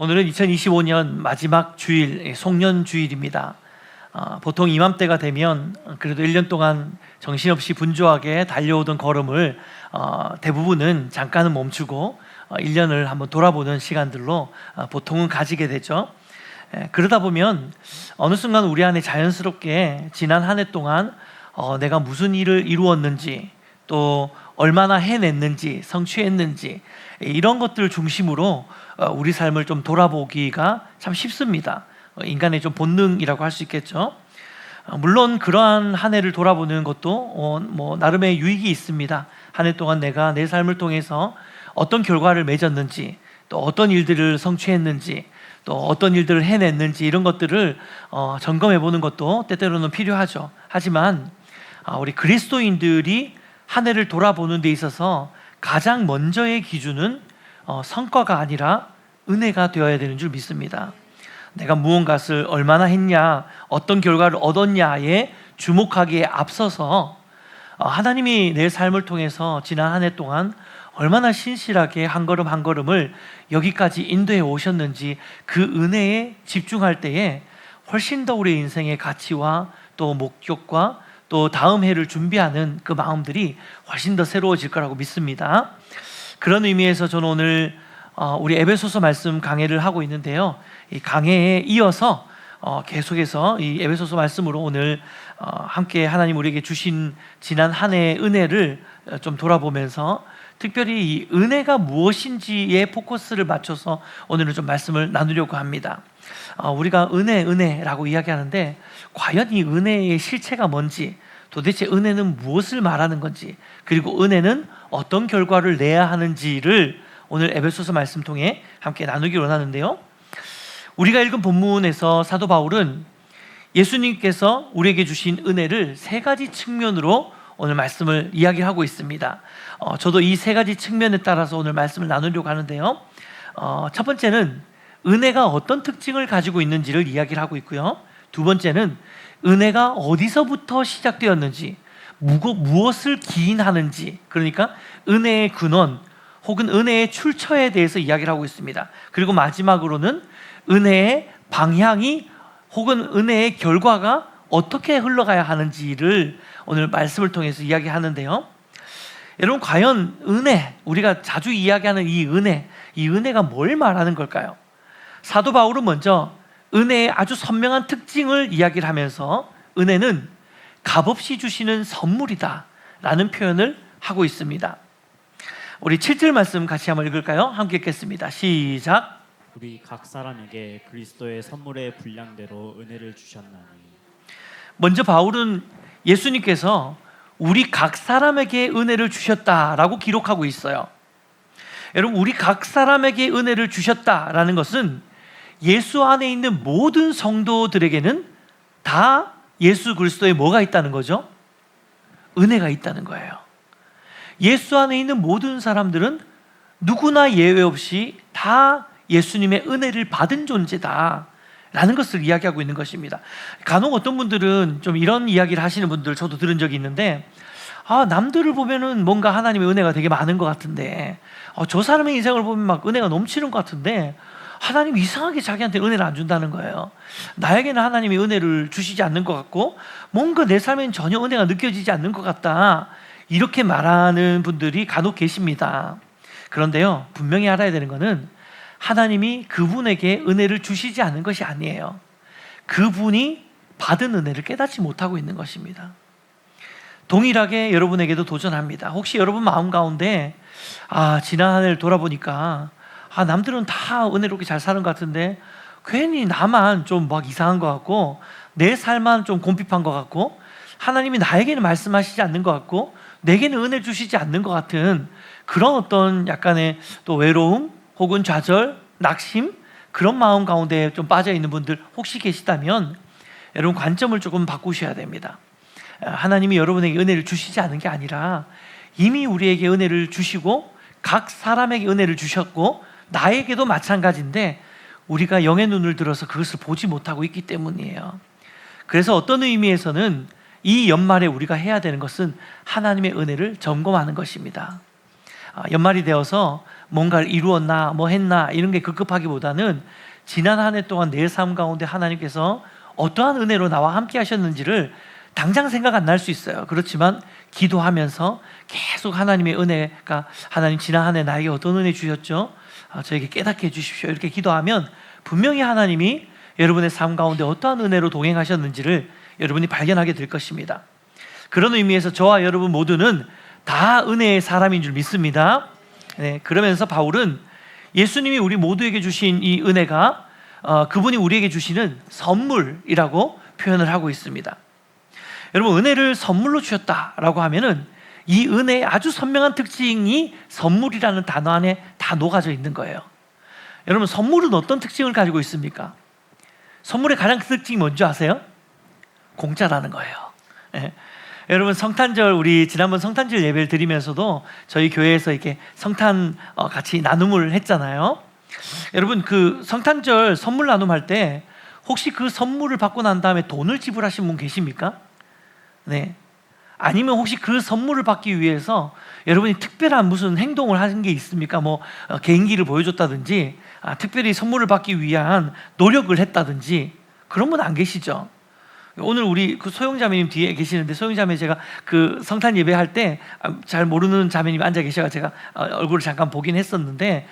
오늘은 2025년 마지막 주일, 송년주일입니다. 보통 이맘때가 되면 그래도 1년 동안 정신없이 분주하게 달려오던 걸음을 대부분은 잠깐은 멈추고 1년을 한번 돌아보는 시간들로 보통은 가지게 되죠. 그러다 보면 어느 순간 우리 안에 자연스럽게 지난 한 해 동안 내가 무슨 일을 이루었는지, 또 얼마나 해냈는지, 성취했는지, 이런 것들을 중심으로 우리 삶을 좀 돌아보기가 참 쉽습니다. 인간의 좀 본능이라고 할 수 있겠죠. 물론 그러한 한 해를 돌아보는 것도 나름의 유익이 있습니다. 한 해 동안 내가 내 삶을 통해서 어떤 결과를 맺었는지, 또 어떤 일들을 성취했는지, 또 어떤 일들을 해냈는지, 이런 것들을 점검해 보는 것도 때때로는 필요하죠. 하지만 우리 그리스도인들이 한 해를 돌아보는 데 있어서 가장 먼저의 기준은 성과가 아니라 은혜가 되어야 되는 줄 믿습니다. 내가 무언가를 얼마나 했냐, 어떤 결과를 얻었냐에 주목하기에 앞서서 하나님이 내 삶을 통해서 지난 한 해 동안 얼마나 신실하게 한 걸음 한 걸음을 여기까지 인도해 오셨는지, 그 은혜에 집중할 때에 훨씬 더 우리 인생의 가치와 또 목적과 또 다음 해를 준비하는 그 마음들이 훨씬 더 새로워질 거라고 믿습니다. 그런 의미에서 저는 오늘 우리 에베소서 말씀 강해를 하고 있는데요, 이 강해에 이어서 계속해서 이 에베소서 말씀으로 오늘 함께 하나님 우리에게 주신 지난 한 해의 은혜를 좀 돌아보면서 특별히 이 은혜가 무엇인지에 포커스를 맞춰서 오늘은 좀 말씀을 나누려고 합니다. 우리가 은혜라고 이야기하는데 과연 이 은혜의 실체가 뭔지, 도대체 은혜는 무엇을 말하는 건지, 그리고 은혜는 어떤 결과를 내야 하는지를 오늘 에베소서 말씀 통해 함께 나누기 원하는데요, 우리가 읽은 본문에서 사도 바울은 예수님께서 우리에게 주신 은혜를 세 가지 측면으로 오늘 말씀을 이야기하고 있습니다. 저도 이 세 가지 측면에 따라서 오늘 말씀을 나누려고 하는데요, 첫 번째는 은혜가 어떤 특징을 가지고 있는지를 이야기를 하고 있고요, 두 번째는 은혜가 어디서부터 시작되었는지, 무엇을 기인하는지, 그러니까 은혜의 근원 혹은 은혜의 출처에 대해서 이야기를 하고 있습니다. 그리고 마지막으로는 은혜의 방향이 혹은 은혜의 결과가 어떻게 흘러가야 하는지를 오늘 말씀을 통해서 이야기하는데요, 여러분, 과연 은혜, 우리가 자주 이야기하는 이 은혜가 뭘 말하는 걸까요? 사도 바울은 먼저 은혜의 아주 선명한 특징을 이야기를 하면서 은혜는 값없이 주시는 선물이다 라는 표현을 하고 있습니다. 우리 7절 말씀 같이 한번 읽을까요? 함께 읽겠습니다. 시작. 우리 각 사람에게 그리스도의 선물의 분량대로 은혜를 주셨나니. 먼저 바울은 예수님께서 우리 각 사람에게 은혜를 주셨다라고 기록하고 있어요. 여러분, 우리 각 사람에게 은혜를 주셨다라는 것은 예수 안에 있는 모든 성도들에게는 다 예수 그리스도에 뭐가 있다는 거죠? 은혜가 있다는 거예요. 예수 안에 있는 모든 사람들은 누구나 예외 없이 다 예수님의 은혜를 받은 존재다 라는 것을 이야기하고 있는 것입니다. 간혹 어떤 분들은 좀 이런 이야기를 하시는 분들 저도 들은 적이 있는데, 남들을 보면은 뭔가 하나님의 은혜가 되게 많은 것 같은데, 저 사람의 인생을 보면 막 은혜가 넘치는 것 같은데 하나님이 이상하게 자기한테 은혜를 안 준다는 거예요. 나에게는 하나님이 은혜를 주시지 않는 것 같고 뭔가 내 삶에는 전혀 은혜가 느껴지지 않는 것 같다, 이렇게 말하는 분들이 간혹 계십니다. 그런데요, 분명히 알아야 되는 것은 하나님이 그분에게 은혜를 주시지 않는 것이 아니에요. 그분이 받은 은혜를 깨닫지 못하고 있는 것입니다. 동일하게 여러분에게도 도전합니다. 혹시 여러분 마음 가운데 지난 한 해를 돌아보니까 남들은 다 은혜롭게 잘 사는 것 같은데 괜히 나만 좀 막 이상한 것 같고 내 삶만 좀 곰핍한 것 같고 하나님이 나에게는 말씀하시지 않는 것 같고 내게는 은혜를 주시지 않는 것 같은 그런 어떤 약간의 또 외로움 혹은 좌절, 낙심, 그런 마음 가운데 좀 빠져있는 분들 혹시 계시다면 여러분, 관점을 조금 바꾸셔야 됩니다. 하나님이 여러분에게 은혜를 주시지 않은 게 아니라 이미 우리에게 은혜를 주시고 각 사람에게 은혜를 주셨고 나에게도 마찬가지인데 우리가 영의 눈을 들어서 그것을 보지 못하고 있기 때문이에요. 그래서 어떤 의미에서는 이 연말에 우리가 해야 되는 것은 하나님의 은혜를 점검하는 것입니다. 연말이 되어서 뭔가를 이루었나 뭐 했나 이런 게 급급하기보다는 지난 한 해 동안 내 삶 가운데 하나님께서 어떠한 은혜로 나와 함께 하셨는지를 당장 생각 안 날 수 있어요. 그렇지만 기도하면서 계속 하나님의 은혜가, 하나님 지난 한 해 나에게 어떤 은혜 주셨죠? 저에게 깨닫게 해주십시오. 이렇게 기도하면 분명히 하나님이 여러분의 삶 가운데 어떠한 은혜로 동행하셨는지를 여러분이 발견하게 될 것입니다. 그런 의미에서 저와 여러분 모두는 다 은혜의 사람인 줄 믿습니다. 네, 그러면서 바울은 예수님이 우리 모두에게 주신 이 은혜가 그분이 우리에게 주시는 선물이라고 표현을 하고 있습니다. 여러분, 은혜를 선물로 주셨다라고 하면은 이 은혜의 아주 선명한 특징이 선물이라는 단어 안에 다 녹아져 있는 거예요. 여러분, 선물은 어떤 특징을 가지고 있습니까? 선물의 가장 큰 특징이 뭔지 아세요? 공짜라는 거예요. 네. 여러분, 성탄절, 우리 지난번 성탄절 예배를 드리면서도 저희 교회에서 이렇게 성탄 같이 나눔을 했잖아요. 여러분, 그 성탄절 선물 나눔할 때 혹시 그 선물을 받고 난 다음에 돈을 지불하신 분 계십니까? 네. 아니면 혹시 그 선물을 받기 위해서 여러분이 특별한 무슨 행동을 하신 게 있습니까? 뭐 개인기를 보여줬다든지, 특별히 선물을 받기 위한 노력을 했다든지, 그런 분 안 계시죠? 오늘 우리 그 소영자매님 뒤에 계시는데, 소영자매 제가 그 성탄 예배할 때 잘 모르는 자매님이 앉아 계셔서 제가 얼굴을 잠깐 보긴 했었는데,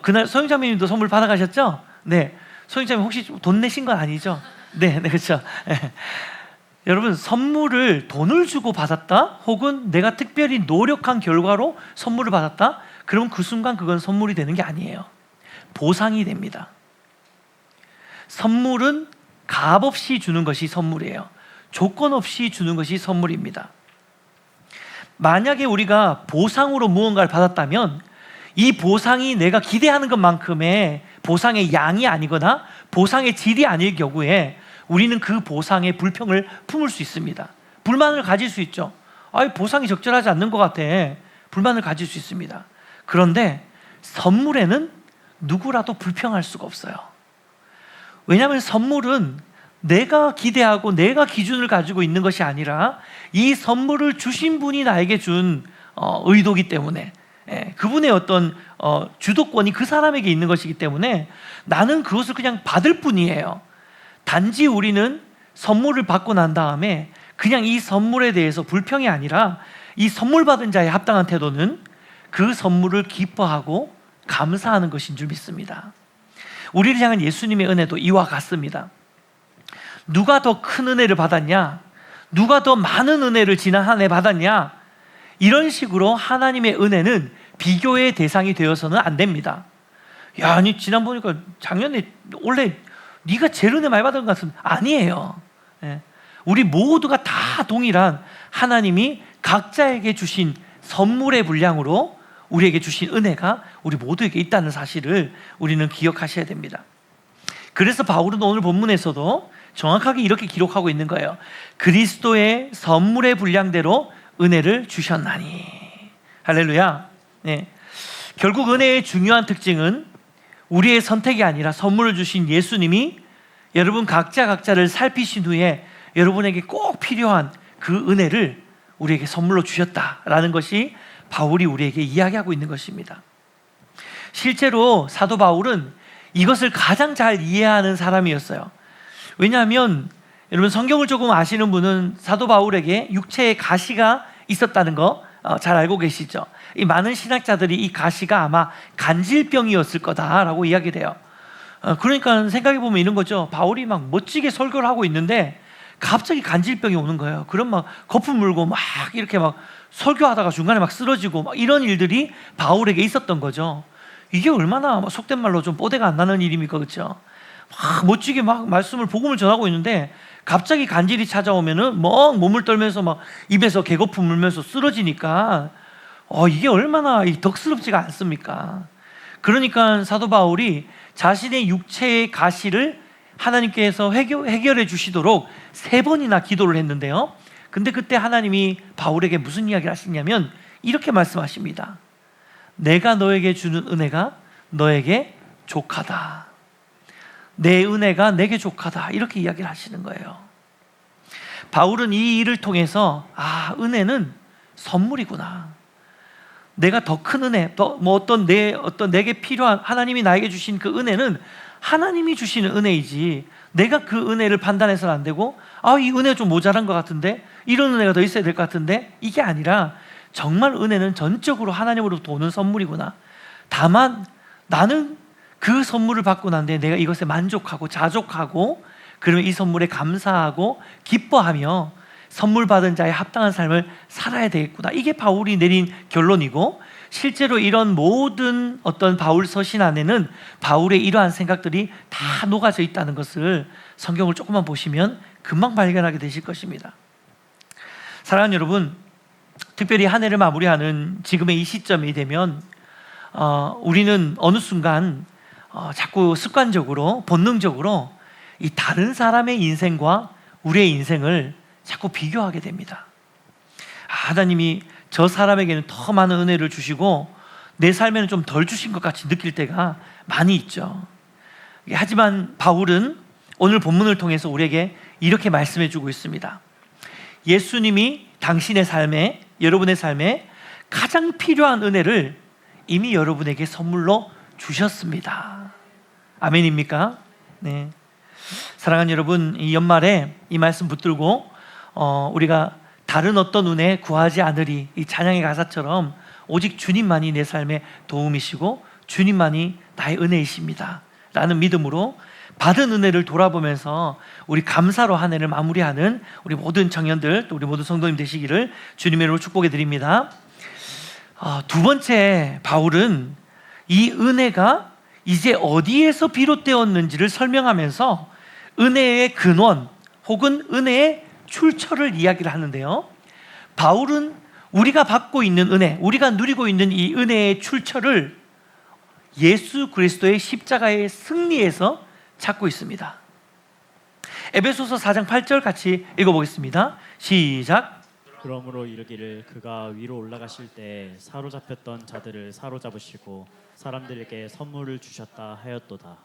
그날 소영자매님도 선물 받아가셨죠? 네. 소영자매 혹시 돈 내신 건 아니죠? 네, 네, 그렇죠. 네. 여러분, 선물을 돈을 주고 받았다, 혹은 내가 특별히 노력한 결과로 선물을 받았다, 그럼 그 순간 그건 선물이 되는 게 아니에요. 보상이 됩니다. 선물은 값 없이 주는 것이 선물이에요. 조건 없이 주는 것이 선물입니다. 만약에 우리가 보상으로 무언가를 받았다면 이 보상이 내가 기대하는 것만큼의 보상의 양이 아니거나 보상의 질이 아닐 경우에 우리는 그 보상에 불평을 품을 수 있습니다. 불만을 가질 수 있죠. 보상이 적절하지 않는 것 같아. 불만을 가질 수 있습니다. 그런데 선물에는 누구라도 불평할 수가 없어요. 왜냐하면 선물은 내가 기대하고 내가 기준을 가지고 있는 것이 아니라 이 선물을 주신 분이 나에게 준 의도이기 때문에, 그분의 어떤 주도권이 그 사람에게 있는 것이기 때문에 나는 그것을 그냥 받을 뿐이에요. 단지 우리는 선물을 받고 난 다음에 그냥 이 선물에 대해서 불평이 아니라 이 선물 받은 자의 합당한 태도는 그 선물을 기뻐하고 감사하는 것인 줄 믿습니다. 우리를 향한 예수님의 은혜도 이와 같습니다. 누가 더 큰 은혜를 받았냐? 누가 더 많은 은혜를 지난 한 해 받았냐? 이런 식으로 하나님의 은혜는 비교의 대상이 되어서는 안 됩니다. 야, 아니 지난 보니까 작년에 원래 네가 제일 은혜 많이 받은 것 같은데, 아니에요. 우리 모두가 다 동일한 하나님이 각자에게 주신 선물의 분량으로 우리에게 주신 은혜가 우리 모두에게 있다는 사실을 우리는 기억하셔야 됩니다. 그래서 바울은 오늘 본문에서도 정확하게 이렇게 기록하고 있는 거예요. 그리스도의 선물의 분량대로 은혜를 주셨나니. 할렐루야. 네. 결국 은혜의 중요한 특징은 우리의 선택이 아니라 선물을 주신 예수님이 여러분 각자를 살피신 후에 여러분에게 꼭 필요한 그 은혜를 우리에게 선물로 주셨다라는 것이 바울이 우리에게 이야기하고 있는 것입니다. 실제로 사도 바울은 이것을 가장 잘 이해하는 사람이었어요. 왜냐하면 여러분 성경을 조금 아시는 분은 사도 바울에게 육체의 가시가 있었다는 거 잘 알고 계시죠? 이 많은 신학자들이 이 가시가 아마 간질병이었을 거다라고 이야기돼요. 그러니까 생각해 보면 이런 거죠. 바울이 막 멋지게 설교를 하고 있는데 갑자기 간질병이 오는 거예요. 그럼 막 거품 물고 막 이렇게 막 설교하다가 중간에 막 쓰러지고 막 이런 일들이 바울에게 있었던 거죠. 이게 얼마나 속된 말로 좀 뽀대가 안 나는 일입니까, 그렇죠? 막 멋지게 막 말씀을 복음을 전하고 있는데 갑자기 간질이 찾아오면은 막 몸을 떨면서 막 입에서 개거품 물면서 쓰러지니까 이게 얼마나 덕스럽지가 않습니까? 그러니까 사도 바울이 자신의 육체의 가시를 하나님께서 해결해 주시도록 3번이나 기도를 했는데요. 근데 그때 하나님이 바울에게 무슨 이야기를 하시냐면 이렇게 말씀하십니다. 내가 너에게 주는 은혜가 너에게 족하다. 내 은혜가 내게 족하다. 이렇게 이야기를 하시는 거예요. 바울은 이 일을 통해서 은혜는 선물이구나. 내가 더 큰 은혜, 더 뭐 어떤 내게 필요한 하나님이 나에게 주신 그 은혜는 하나님이 주시는 은혜이지, 내가 그 은혜를 판단해서는 안 되고, 이 은혜 좀 모자란 것 같은데, 이런 은혜가 더 있어야 될 것 같은데, 이게 아니라 정말 은혜는 전적으로 하나님으로부터 오는 선물이구나. 다만 나는 그 선물을 받고 난 뒤에 내가 이것에 만족하고 자족하고, 그러면 이 선물에 감사하고 기뻐하며 선물 받은 자의 합당한 삶을 살아야 되겠구나. 이게 바울이 내린 결론이고, 실제로 이런 모든 어떤 바울 서신 안에는 바울의 이러한 생각들이 다 녹아져 있다는 것을 성경을 조금만 보시면 금방 발견하게 되실 것입니다. 사랑하는 여러분, 특별히 한 해를 마무리하는 지금의 이 시점이 되면 우리는 어느 순간 자꾸 습관적으로 본능적으로 이 다른 사람의 인생과 우리의 인생을 자꾸 비교하게 됩니다. 하나님이 저 사람에게는 더 많은 은혜를 주시고 내 삶에는 좀 덜 주신 것 같이 느낄 때가 많이 있죠. 하지만 바울은 오늘 본문을 통해서 우리에게 이렇게 말씀해 주고 있습니다. 예수님이 당신의 삶에, 여러분의 삶에 가장 필요한 은혜를 이미 여러분에게 선물로 주셨습니다. 아멘입니까? 네. 사랑하는 여러분, 이 연말에 이 말씀 붙들고 우리가 다른 어떤 은혜 구하지 않으리, 이 찬양의 가사처럼 오직 주님만이 내 삶의 도움이시고 주님만이 나의 은혜이십니다 라는 믿음으로 받은 은혜를 돌아보면서 우리 감사로 한 해를 마무리하는 우리 모든 청년들, 또 우리 모든 성도님 되시기를 주님의 이름으로 축복해 드립니다. 두 번째, 바울은 이 은혜가 이제 어디에서 비롯되었는지를 설명하면서 은혜의 근원 혹은 은혜의 출처를 이야기를 하는데요, 바울은 우리가 받고 있는 은혜, 우리가 누리고 있는 이 은혜의 출처를 예수 그리스도의 십자가의 승리에서 찾고 있습니다. 에베소서 4장 8절 같이 읽어보겠습니다. 시작. 그러므로 이르기를 그가 위로 올라가실 때 사로잡혔던 자들을 사로잡으시고 사람들에게 선물을 주셨다 하였도다.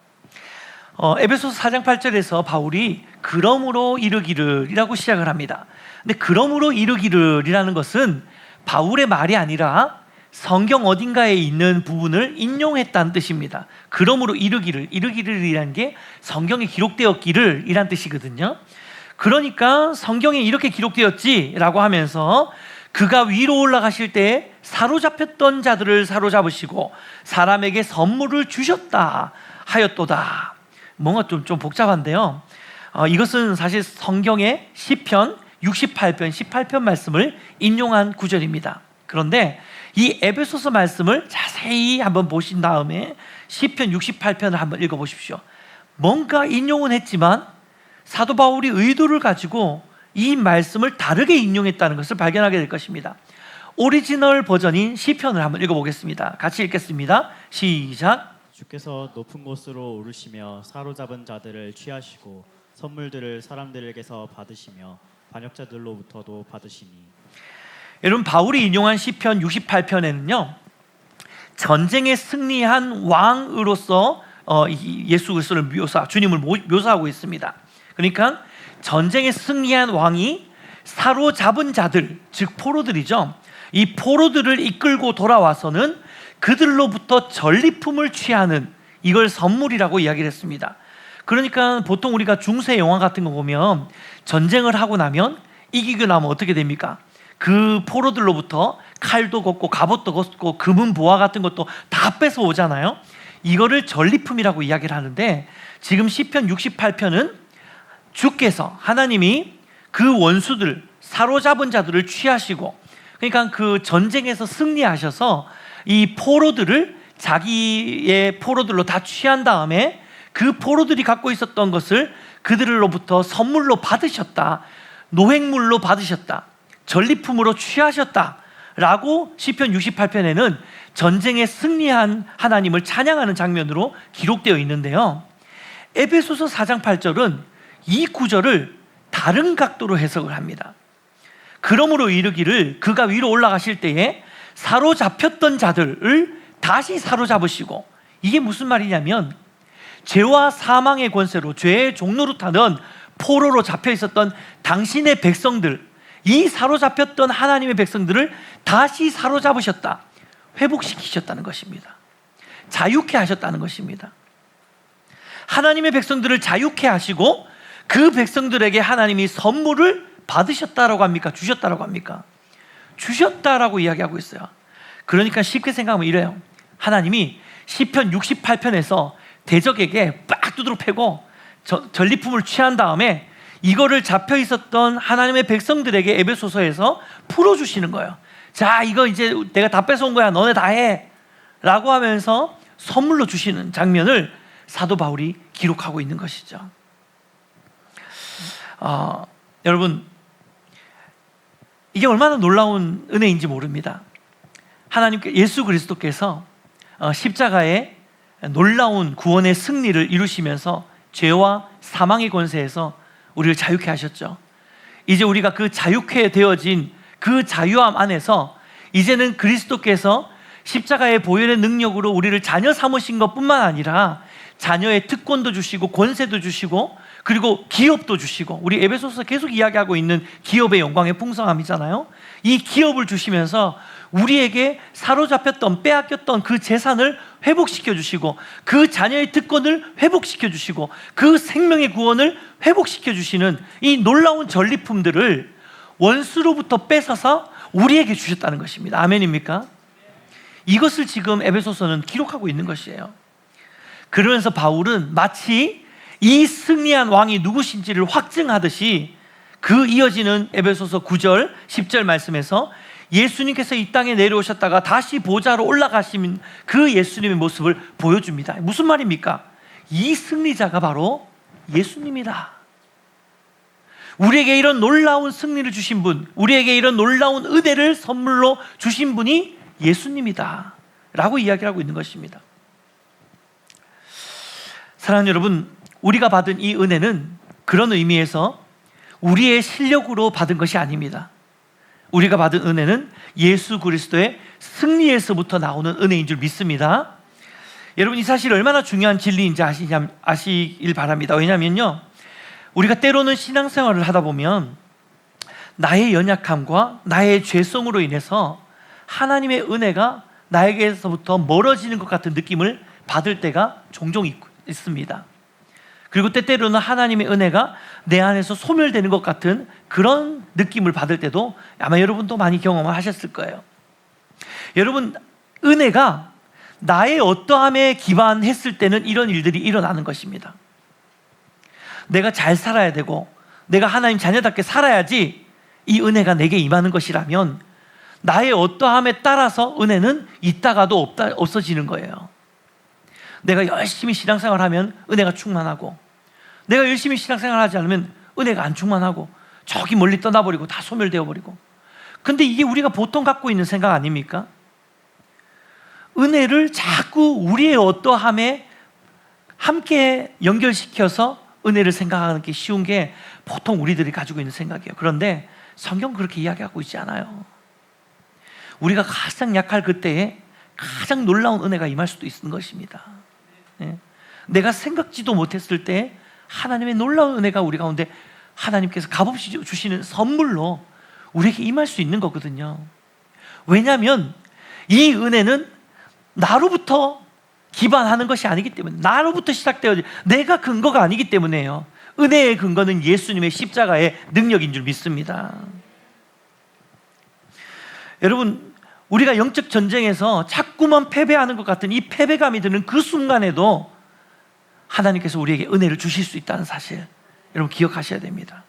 에베소서 4장 8절에서 바울이 그러므로 이르기를 이라고 시작을 합니다. 근데 그러므로 이르기를 이라는 것은 바울의 말이 아니라 성경 어딘가에 있는 부분을 인용했다는 뜻입니다. 그러므로 이르기를, 이르기를이라는 게 성경에 기록되었기를 이란 뜻이거든요. 그러니까 성경에 이렇게 기록되었지라고 하면서 그가 위로 올라가실 때 사로잡혔던 자들을 사로잡으시고 사람에게 선물을 주셨다 하였도다. 뭔가 좀 복잡한데요. 이것은 사실 성경의 시편 68편 18편 말씀을 인용한 구절입니다. 그런데 이 에베소서 말씀을 자세히 한번 보신 다음에 시편 68편을 한번 읽어보십시오. 뭔가 인용은 했지만 사도 바울이 의도를 가지고 이 말씀을 다르게 인용했다는 것을 발견하게 될 것입니다. 오리지널 버전인 시편을 한번 읽어보겠습니다. 같이 읽겠습니다. 시작. 주께서 높은 곳으로 오르시며 사로잡은 자들을 취하시고 선물들을 사람들에게서 받으시며 반역자들로부터도 받으시니. 여러분, 바울이 인용한 시편 68편에는요 전쟁에 승리한 왕으로서 예수 그리스도를 주님을 묘사하고 있습니다. 그러니까 전쟁에 승리한 왕이 사로잡은 자들, 즉 포로들이죠. 이 포로들을 이끌고 돌아와서는 그들로부터 전리품을 취하는, 이걸 선물이라고 이야기를 했습니다. 그러니까 보통 우리가 중세 영화 같은 거 보면 전쟁을 하고 나면, 이기고 나면 어떻게 됩니까? 그 포로들로부터 칼도 걷고 갑옷도 걷고 금은 보화 같은 것도 다 뺏어 오잖아요. 이거를 전리품이라고 이야기를 하는데, 지금 시편 68편은 주께서, 하나님이 그 원수들, 사로잡은 자들을 취하시고, 그러니까 그 전쟁에서 승리하셔서 이 포로들을 자기의 포로들로 다 취한 다음에 그 포로들이 갖고 있었던 것을 그들로부터 선물로 받으셨다, 노획물로 받으셨다, 전리품으로 취하셨다 라고 시편 68편에는 전쟁에 승리한 하나님을 찬양하는 장면으로 기록되어 있는데요, 에베소서 4장 8절은 이 구절을 다른 각도로 해석을 합니다. 그러므로 이르기를 그가 위로 올라가실 때에 사로잡혔던 자들을 다시 사로잡으시고, 이게 무슨 말이냐면 죄와 사망의 권세로 죄의 종로로 타던 포로로 잡혀 있었던 당신의 백성들, 이 사로잡혔던 하나님의 백성들을 다시 사로잡으셨다. 회복시키셨다는 것입니다. 자유케 하셨다는 것입니다. 하나님의 백성들을 자유케 하시고 그 백성들에게 하나님이 선물을 받으셨다라고 합니까? 주셨다라고 합니까? 주셨다라고 이야기하고 있어요. 그러니까 쉽게 생각하면 이래요. 하나님이 시편 68편에서 대적에게 빡 두드러 패고 전리품을 취한 다음에 이거를 잡혀 있었던 하나님의 백성들에게 에베소서에서 풀어주시는 거예요. 자, 이거 이제 내가 다 뺏어온 거야. 너네 다 해. 라고 하면서 선물로 주시는 장면을 사도 바울이 기록하고 있는 것이죠. 여러분, 이게 얼마나 놀라운 은혜인지 모릅니다. 하나님께 예수 그리스도께서 십자가에 놀라운 구원의 승리를 이루시면서 죄와 사망의 권세에서 우리를 자유케 하셨죠. 이제 우리가 그 자유케 되어진 그 자유함 안에서 이제는 그리스도께서 십자가의 보혈의 능력으로 우리를 자녀 삼으신 것뿐만 아니라 자녀의 특권도 주시고 권세도 주시고 그리고 기업도 주시고, 우리 에베소서 계속 이야기하고 있는 기업의 영광의 풍성함이잖아요. 이 기업을 주시면서 우리에게 사로잡혔던 빼앗겼던 그 재산을 회복시켜 주시고 그 자녀의 특권을 회복시켜 주시고 그 생명의 구원을 회복시켜 주시는 이 놀라운 전리품들을 원수로부터 뺏어서 우리에게 주셨다는 것입니다. 아멘입니까? 이것을 지금 에베소서는 기록하고 있는 것이에요. 그러면서 바울은 마치 이 승리한 왕이 누구신지를 확증하듯이 그 이어지는 에베소서 9절 10절 말씀에서 예수님께서 이 땅에 내려오셨다가 다시 보좌로 올라가신 그 예수님의 모습을 보여줍니다. 무슨 말입니까? 이 승리자가 바로 예수님이다. 우리에게 이런 놀라운 승리를 주신 분, 우리에게 이런 놀라운 은혜를 선물로 주신 분이 예수님이다 라고 이야기하고 있는 것입니다. 사랑하는 여러분, 우리가 받은 이 은혜는 그런 의미에서 우리의 실력으로 받은 것이 아닙니다. 우리가 받은 은혜는 예수 그리스도의 승리에서부터 나오는 은혜인 줄 믿습니다. 여러분, 이 사실이 얼마나 중요한 진리인지 아시길 바랍니다. 왜냐하면요, 우리가 때로는 신앙생활을 하다 보면 나의 연약함과 나의 죄성으로 인해서 하나님의 은혜가 나에게서부터 멀어지는 것 같은 느낌을 받을 때가 종종 있습니다. 그리고 때때로는 하나님의 은혜가 내 안에서 소멸되는 것 같은 그런 느낌을 받을 때도 아마 여러분도 많이 경험을 하셨을 거예요. 여러분, 은혜가 나의 어떠함에 기반했을 때는 이런 일들이 일어나는 것입니다. 내가 잘 살아야 되고 내가 하나님 자녀답게 살아야지 이 은혜가 내게 임하는 것이라면 나의 어떠함에 따라서 은혜는 있다가도 없어지는 거예요. 내가 열심히 신앙생활하면 은혜가 충만하고 내가 열심히 신앙생활하지 않으면 은혜가 안 충만하고 저기 멀리 떠나버리고 다 소멸되어 버리고. 근데 이게 우리가 보통 갖고 있는 생각 아닙니까? 은혜를 자꾸 우리의 어떠함에 함께 연결시켜서 은혜를 생각하는 게 쉬운 게 보통 우리들이 가지고 있는 생각이에요. 그런데 성경은 그렇게 이야기하고 있지 않아요. 우리가 가장 약할 그때에 가장 놀라운 은혜가 임할 수도 있는 것입니다. 내가 생각지도 못했을 때 하나님의 놀라운 은혜가 우리 가운데 하나님께서 값없이 주시는 선물로 우리에게 임할 수 있는 거거든요. 왜냐하면 이 은혜는 나로부터 기반하는 것이 아니기 때문에, 나로부터 시작되어진 내가 근거가 아니기 때문에요. 은혜의 근거는 예수님의 십자가의 능력인 줄 믿습니다. 여러분, 우리가 영적 전쟁에서 자꾸만 패배하는 것 같은 이 패배감이 드는 그 순간에도 하나님께서 우리에게 은혜를 주실 수 있다는 사실, 여러분 기억하셔야 됩니다.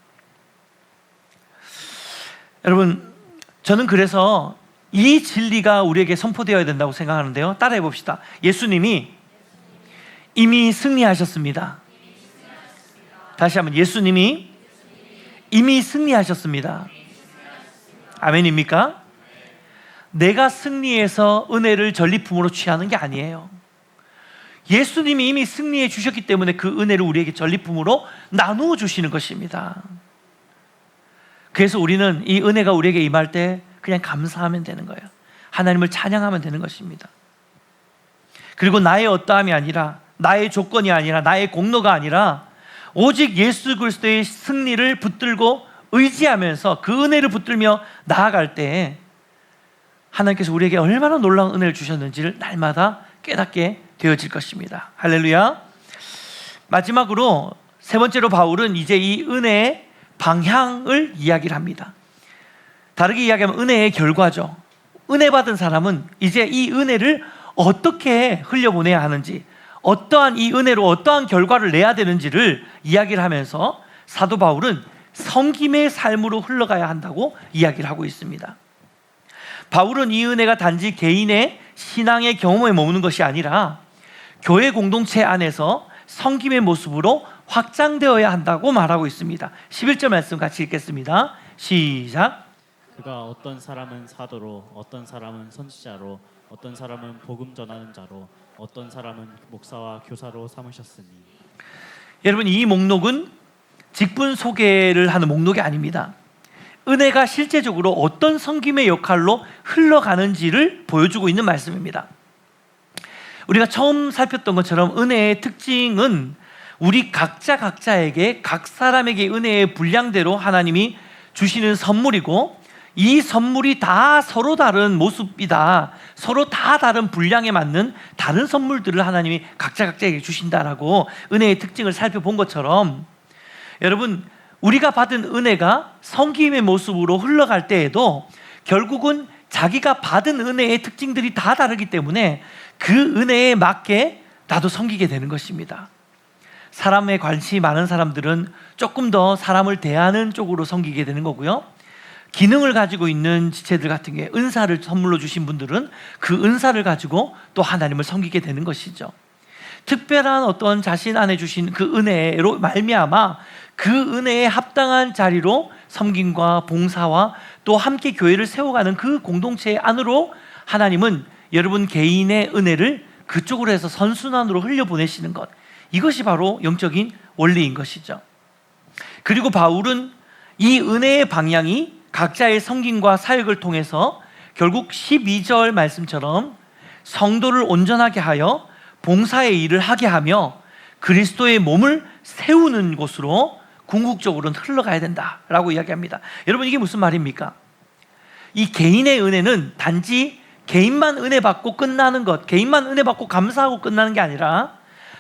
여러분, 저는 그래서 이 진리가 우리에게 선포되어야 된다고 생각하는데요. 따라해 봅시다. 예수님이 이미 승리하셨습니다. 다시 한번, 예수님이 이미 승리하셨습니다. 아멘입니까? 내가 승리해서 은혜를 전리품으로 취하는 게 아니에요. 예수님이 이미 승리해 주셨기 때문에 그 은혜를 우리에게 전리품으로 나누어 주시는 것입니다. 그래서 우리는 이 은혜가 우리에게 임할 때 그냥 감사하면 되는 거예요. 하나님을 찬양하면 되는 것입니다. 그리고 나의 어떠함이 아니라, 나의 조건이 아니라, 나의 공로가 아니라 오직 예수 그리스도의 승리를 붙들고 의지하면서 그 은혜를 붙들며 나아갈 때 하나님께서 우리에게 얼마나 놀라운 은혜를 주셨는지를 날마다 깨닫게 되어질 것입니다. 할렐루야. 마지막으로 세 번째로 바울은 이제 이 은혜의 방향을 이야기를 합니다. 다르게 이야기하면 은혜의 결과죠. 은혜 받은 사람은 이제 이 은혜를 어떻게 흘려보내야 하는지, 어떠한 이 은혜로 어떠한 결과를 내야 되는지를 이야기를 하면서 사도 바울은 섬김의 삶으로 흘러가야 한다고 이야기를 하고 있습니다. 바울은 이 은혜가 단지 개인의 신앙의 경험에 머무는 것이 아니라 교회 공동체 안에서 섬김의 모습으로 확장되어야 한다고 말하고 있습니다. 11절 말씀 같이 읽겠습니다. 시작. 그가 어떤 사람은 사도로, 어떤 사람은 선지자로, 어떤 사람은 복음 전하는 자로, 어떤 사람은 목사와 교사로 삼으셨으니. 여러분, 이 목록은 직분 소개를 하는 목록이 아닙니다. 은혜가 실제적으로 어떤 섬김의 역할로 흘러가는지를 보여주고 있는 말씀입니다. 우리가 처음 살폈던 것처럼 은혜의 특징은 우리 각자에게, 각 사람에게 은혜의 분량대로 하나님이 주시는 선물이고, 이 선물이 다 서로 다른 모습이다, 서로 다 다른 분량에 맞는 다른 선물들을 하나님이 각자에게 주신다라고 은혜의 특징을 살펴본 것처럼, 여러분, 우리가 받은 은혜가 섬김의 모습으로 흘러갈 때에도 결국은 자기가 받은 은혜의 특징들이 다 다르기 때문에 그 은혜에 맞게 나도 섬기게 되는 것입니다. 사람에 관심이 많은 사람들은 조금 더 사람을 대하는 쪽으로 섬기게 되는 거고요, 기능을 가지고 있는 지체들 같은 경우에 은사를 선물로 주신 분들은 그 은사를 가지고 또 하나님을 섬기게 되는 것이죠. 특별한 어떤 자신 안에 주신 그 은혜로 말미암아 그 은혜에 합당한 자리로 섬김과 봉사와 또 함께 교회를 세워가는 그 공동체 안으로 하나님은 여러분 개인의 은혜를 그쪽으로 해서 선순환으로 흘려보내시는 것, 이것이 바로 영적인 원리인 것이죠. 그리고 바울은 이 은혜의 방향이 각자의 섬김과 사역을 통해서 결국 12절 말씀처럼 성도를 온전하게 하여 봉사의 일을 하게 하며 그리스도의 몸을 세우는 곳으로 궁극적으로는 흘러가야 된다라고 이야기합니다. 여러분, 이게 무슨 말입니까? 이 개인의 은혜는 단지 개인만 은혜 받고 끝나는 것, 개인만 은혜 받고 감사하고 끝나는 게 아니라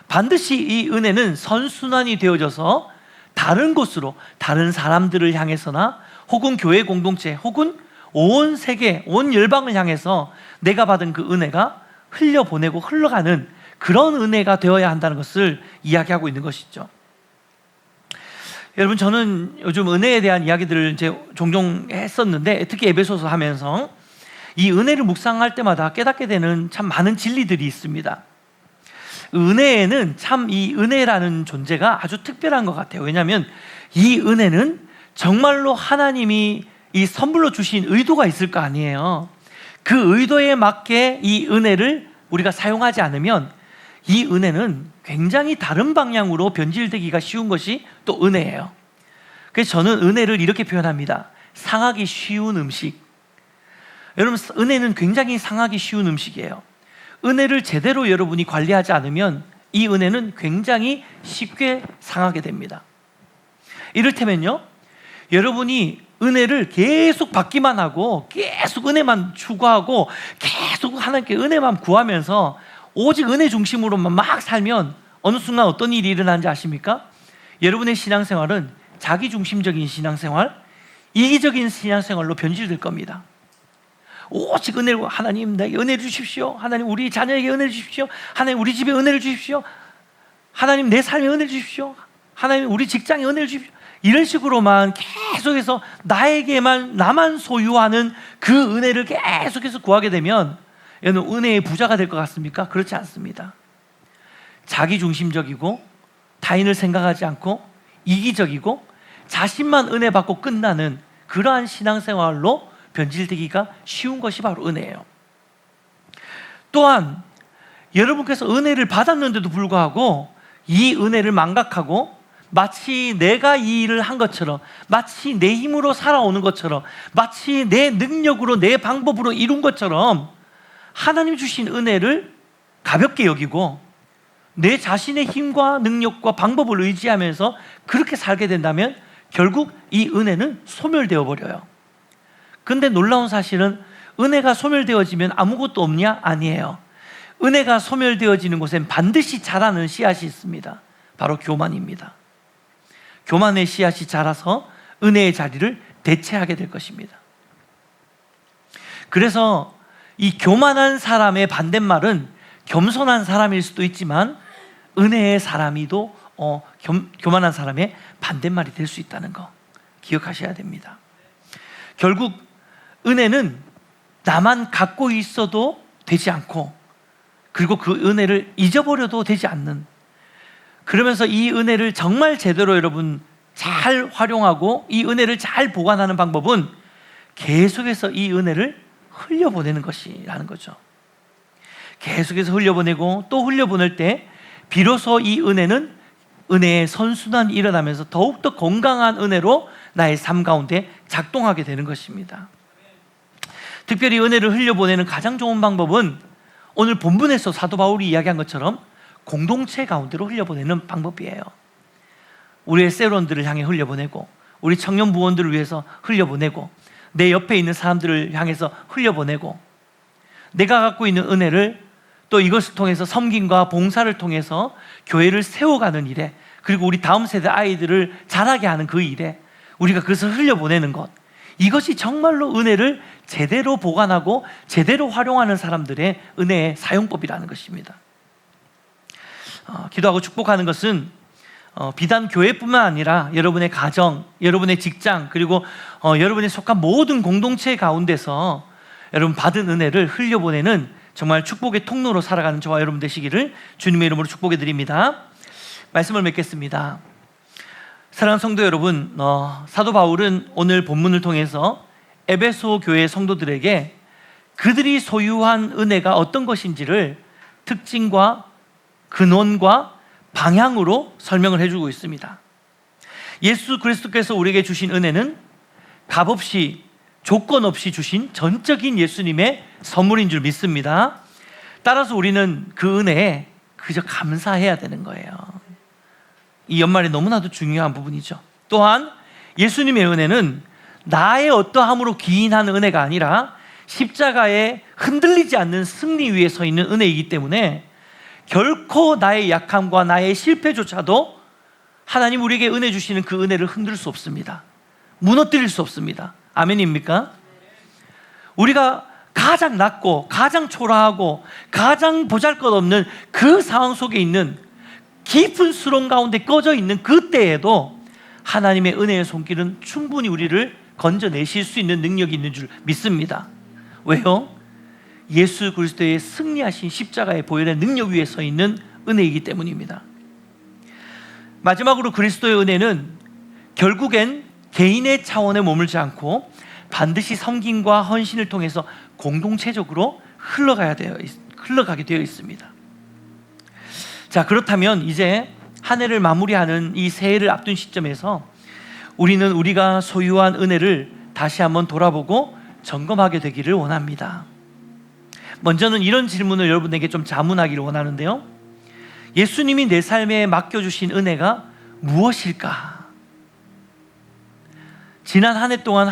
반드시 이 은혜는 선순환이 되어져서 다른 곳으로, 다른 사람들을 향해서나 혹은 교회 공동체 혹은 온 세계, 온 열방을 향해서 내가 받은 그 은혜가 흘려보내고 흘러가는 그런 은혜가 되어야 한다는 것을 이야기하고 있는 것이죠. 여러분, 저는 요즘 은혜에 대한 이야기들을 이제 종종 했었는데, 특히 에베소서 하면서 이 은혜를 묵상할 때마다 깨닫게 되는 참 많은 진리들이 있습니다. 은혜에는 참 이 은혜라는 존재가 아주 특별한 것 같아요. 왜냐하면 이 은혜는 정말로 하나님이 이 선물로 주신 의도가 있을 거 아니에요. 그 의도에 맞게 이 은혜를 우리가 사용하지 않으면 이 은혜는 굉장히 다른 방향으로 변질되기가 쉬운 것이 또 은혜예요. 그래서 저는 은혜를 이렇게 표현합니다. 상하기 쉬운 음식. 여러분, 은혜는 굉장히 상하기 쉬운 음식이에요. 은혜를 제대로 여러분이 관리하지 않으면 이 은혜는 굉장히 쉽게 상하게 됩니다. 이를테면요, 여러분이 은혜를 계속 받기만 하고 계속 은혜만 추구하고 계속 하나님께 은혜만 구하면서 오직 은혜 중심으로만 막 살면 어느 순간 어떤 일이 일어나는지 아십니까? 여러분의 신앙생활은 자기중심적인 신앙생활, 이기적인 신앙생활로 변질될 겁니다. 오직 은혜로, 하나님 나에게 은혜를 주십시오, 하나님 우리 자녀에게 은혜를 주십시오, 하나님 우리 집에 은혜를 주십시오, 하나님 내 삶에 은혜를 주십시오, 하나님 우리 직장에 은혜를 주십시오. 이런 식으로만 계속해서 나에게만, 나만 소유하는 그 은혜를 계속해서 구하게 되면 여러분, 은혜의 부자가 될 것 같습니까? 그렇지 않습니다. 자기중심적이고 타인을 생각하지 않고 이기적이고 자신만 은혜 받고 끝나는 그러한 신앙생활로 변질되기가 쉬운 것이 바로 은혜예요. 또한 여러분께서 은혜를 받았는데도 불구하고 이 은혜를 망각하고 마치 내가 이 일을 한 것처럼, 마치 내 힘으로 살아오는 것처럼, 마치 내 능력으로, 내 방법으로 이룬 것처럼 하나님 주신 은혜를 가볍게 여기고 내 자신의 힘과 능력과 방법을 의지하면서 그렇게 살게 된다면 결국 이 은혜는 소멸되어 버려요. 그런데 놀라운 사실은 은혜가 소멸되어지면 아무것도 없냐? 아니에요. 은혜가 소멸되어지는 곳엔 반드시 자라는 씨앗이 있습니다. 바로 교만입니다. 교만의 씨앗이 자라서 은혜의 자리를 대체하게 될 것입니다. 그래서 이 교만한 사람의 반대말은 겸손한 사람일 수도 있지만 은혜의 사람이도 교만한 사람의 반대말이 될 수 있다는 거 기억하셔야 됩니다. 결국 은혜는 나만 갖고 있어도 되지 않고, 그리고 그 은혜를 잊어버려도 되지 않는, 그러면서 이 은혜를 정말 제대로 여러분 잘 활용하고 이 은혜를 잘 보관하는 방법은 계속해서 이 은혜를 흘려보내는 것이라는 거죠. 계속해서 흘려보내고 또 흘려보낼 때 비로소 이 은혜는 은혜의 선순환이 일어나면서 더욱더 건강한 은혜로 나의 삶 가운데 작동하게 되는 것입니다. 특별히 은혜를 흘려보내는 가장 좋은 방법은 오늘 본문에서 사도 바울이 이야기한 것처럼 공동체 가운데로 흘려보내는 방법이에요. 우리의 세론들을 향해 흘려보내고, 우리 청년 부원들을 위해서 흘려보내고, 내 옆에 있는 사람들을 향해서 흘려보내고, 내가 갖고 있는 은혜를 또 이것을 통해서 섬김과 봉사를 통해서 교회를 세워가는 일에, 그리고 우리 다음 세대 아이들을 자라게 하는 그 일에 우리가 그것을 흘려보내는 것, 이것이 정말로 은혜를 제대로 보관하고 제대로 활용하는 사람들의 은혜의 사용법이라는 것입니다. 기도하고 축복하는 것은 비단 교회뿐만 아니라 여러분의 가정, 여러분의 직장, 그리고 여러분이 속한 모든 공동체 가운데서 여러분 받은 은혜를 흘려보내는 정말 축복의 통로로 살아가는 저와 여러분 되시기를 주님의 이름으로 축복해 드립니다. 말씀을 맺겠습니다. 사랑하는 성도 여러분, 사도 바울은 오늘 본문을 통해서 에베소 교회 성도들에게 그들이 소유한 은혜가 어떤 것인지를 특징과 근원과 방향으로 설명을 해주고 있습니다. 예수 그리스도께서 우리에게 주신 은혜는 값없이, 조건 없이 주신 전적인 예수님의 선물인 줄 믿습니다. 따라서 우리는 그 은혜에 그저 감사해야 되는 거예요. 이 연말에 너무나도 중요한 부분이죠. 또한 예수님의 은혜는 나의 어떠함으로 기인하는 은혜가 아니라 십자가에 흔들리지 않는 승리 위에 서 있는 은혜이기 때문에 결코 나의 약함과 나의 실패조차도 하나님 우리에게 은혜 주시는 그 은혜를 흔들 수 없습니다. 무너뜨릴 수 없습니다. 아멘입니까? 우리가 가장 낮고 가장 초라하고 가장 보잘것없는 그 상황 속에 있는 깊은 수렁 가운데 꺼져 있는 그때에도 하나님의 은혜의 손길은 충분히 우리를 건져내실 수 있는 능력이 있는 줄 믿습니다. 왜요? 예수 그리스도의 승리하신 십자가의 보혈의 능력 위에 서 있는 은혜이기 때문입니다. 마지막으로 그리스도의 은혜는 결국엔 개인의 차원에 머물지 않고 반드시 섬김과 헌신을 통해서 공동체적으로 흘러가게 되어 있습니다. 자, 그렇다면 이제 한 해를 마무리하는 이 새해를 앞둔 시점에서 우리는 우리가 소유한 은혜를 다시 한번 돌아보고 점검하게 되기를 원합니다. 먼저는 이런 질문을 여러분에게 좀 자문하기를 원하는데요. 예수님이 내 삶에 맡겨주신 은혜가 무엇일까? 지난 한 해 동안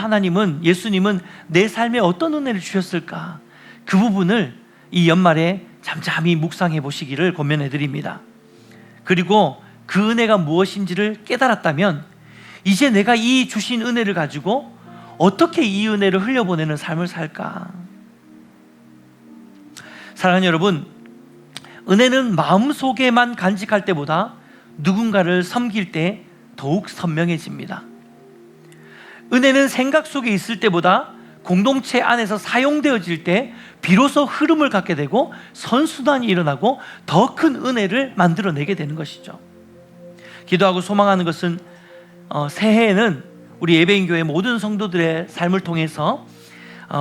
예수님은 내 삶에 어떤 은혜를 주셨을까? 그 부분을 이 연말에 잠잠히 묵상해 보시기를 권면해 드립니다. 그리고 그 은혜가 무엇인지를 깨달았다면 이제 내가 이 주신 은혜를 가지고 어떻게 이 은혜를 흘려보내는 삶을 살까? 사랑하는 여러분, 은혜는 마음속에만 간직할 때보다 누군가를 섬길 때 더욱 선명해집니다. 은혜는 생각 속에 있을 때보다 공동체 안에서 사용되어질 때 비로소 흐름을 갖게 되고 선순환이 일어나고 더 큰 은혜를 만들어내게 되는 것이죠. 기도하고 소망하는 것은 새해에는 우리 예배인교회 모든 성도들의 삶을 통해서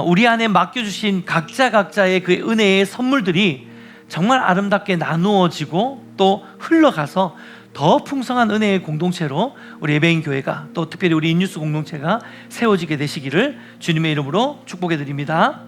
우리 안에 맡겨주신 각자의 그 은혜의 선물들이 정말 아름답게 나누어지고 또 흘러가서 더 풍성한 은혜의 공동체로 우리 예배인교회가 또 특별히 우리 인뉴스 공동체가 세워지게 되시기를 주님의 이름으로 축복해 드립니다.